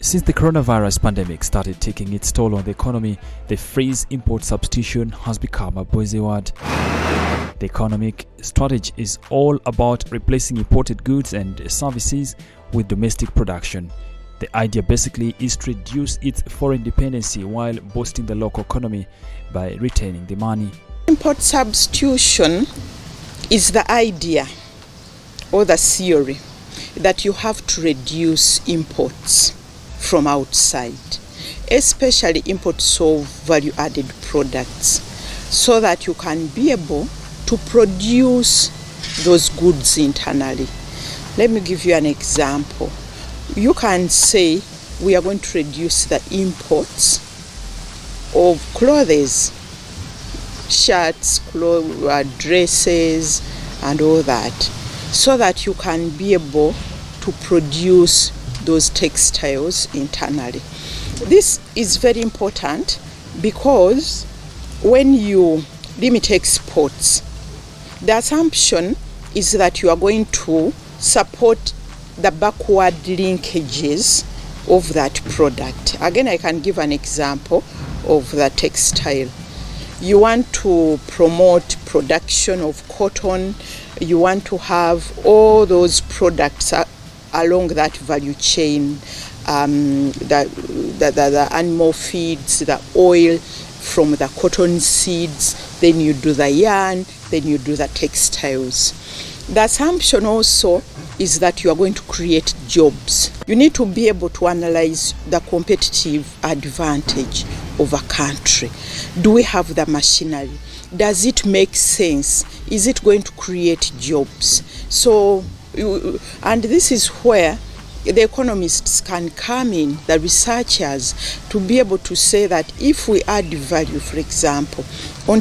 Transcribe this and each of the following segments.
Since the coronavirus pandemic started taking its toll on the economy, the phrase import substitution has become a buzzword. The economic strategy is all about replacing imported goods and services with domestic production. The idea basically is to reduce its foreign dependency while boosting the local economy by retaining the money. Import substitution is the idea or the theory that you have to reduce imports from outside, especially imports of value-added products, so that you can be able to produce those goods internally. Let me give you an example. You can say we are going to reduce the imports of clothes, shirts, dresses, and all that, so that you can be able to produce those textiles internally. This is very important because when you limit exports, the assumption is that you are going to support the backward linkages of that product. Again, I can give an example of the textile. You want to promote production of cotton, you want to have all those products along that value chain, the animal feeds, the oil from the cotton seeds, then you do the yarn, then you do the textiles. The assumption also is that you are going to create jobs. You need to be able to analyze the competitive advantage of a country. Do we have the machinery? Does it make sense? Is it going to create jobs? And this is where the economists can come in, the researchers, to be able to say that if we add value, for example, on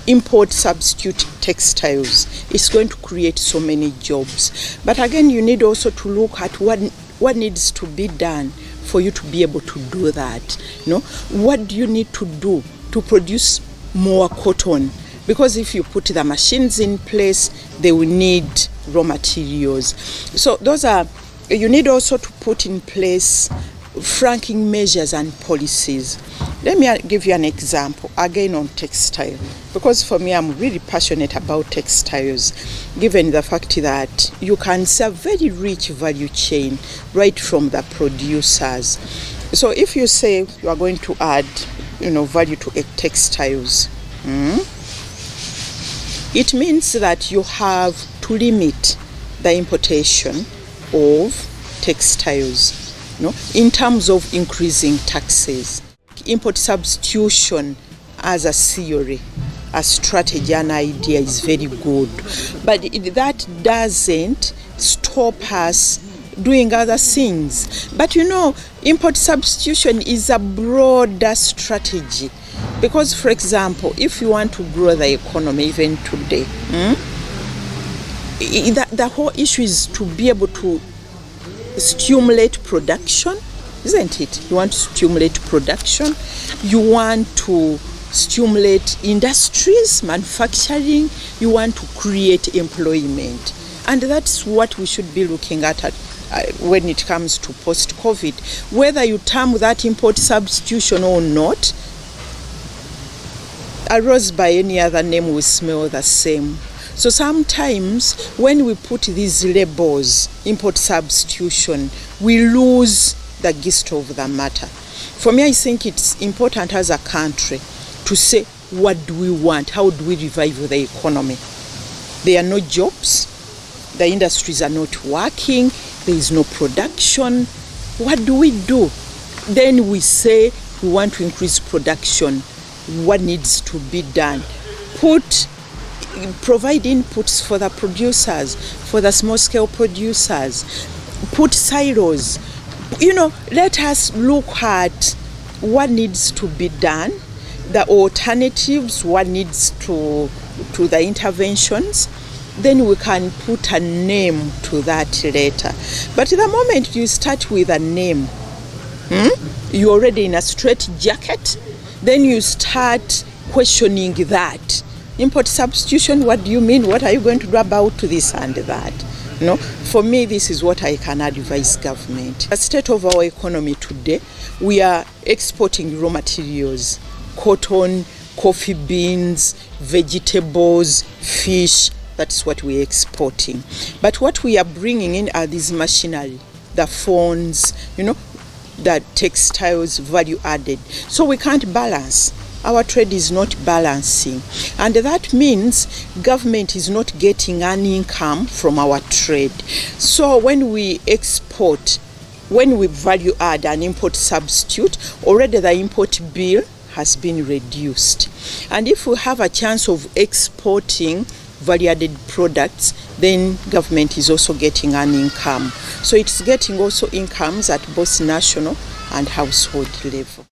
import substitute textiles, it's going to create so many jobs. But again, you need also to look at what needs to be done for you to be able to do that. What do you need to do to produce more cotton? Because if you put the machines in place, they will need raw materials. So you need also to put in place franking measures and policies. Let me give you an example, again on textile, because for me, I'm really passionate about textiles, given the fact that you can see a very rich value chain right from the producers. So if you say you are going to add, value to textiles, it means that you have to limit the importation of textiles, in terms of increasing taxes. Import substitution as a theory, a strategy, an idea is very good, but that doesn't stop us doing other things. But import substitution is a broader strategy. Because, for example, if you want to grow the economy even today, the whole issue is to be able to stimulate production, isn't it? You want to stimulate production, you want to stimulate industries, manufacturing, you want to create employment. And that's what we should be looking at when it comes to post-COVID. Whether you term that import substitution or not, a rose by any other name will smell the same. So sometimes when we put these labels, import substitution, we lose the gist of the matter. For me, I think it's important as a country to say, what do we want? How do we revive the economy? There are no jobs, the industries are not working, there is no production. What do we do? Then we say we want to increase production. What needs to be done? Provide inputs for the producers, for the small-scale producers. Put silos. Let us look at what needs to be done, the alternatives, what needs to the interventions. Then we can put a name to that later. But the moment you start with a name, you're already in a straight jacket. Then you start questioning that. Import substitution, what do you mean? What are you going to do about this and that? For me, this is what I can advise government. The state of our economy today, we are exporting raw materials, cotton, coffee beans, vegetables, fish. That's what we're exporting. But what we are bringing in are these machinery, the phones, the textiles, value added. So we can't balance. Our trade is not balancing. And that means government is not getting an income from our trade. So when we export, when we value add and import substitute, already the import bill has been reduced. And if we have a chance of exporting value-added products, then government is also getting an income. So it's getting also incomes at both national and household level.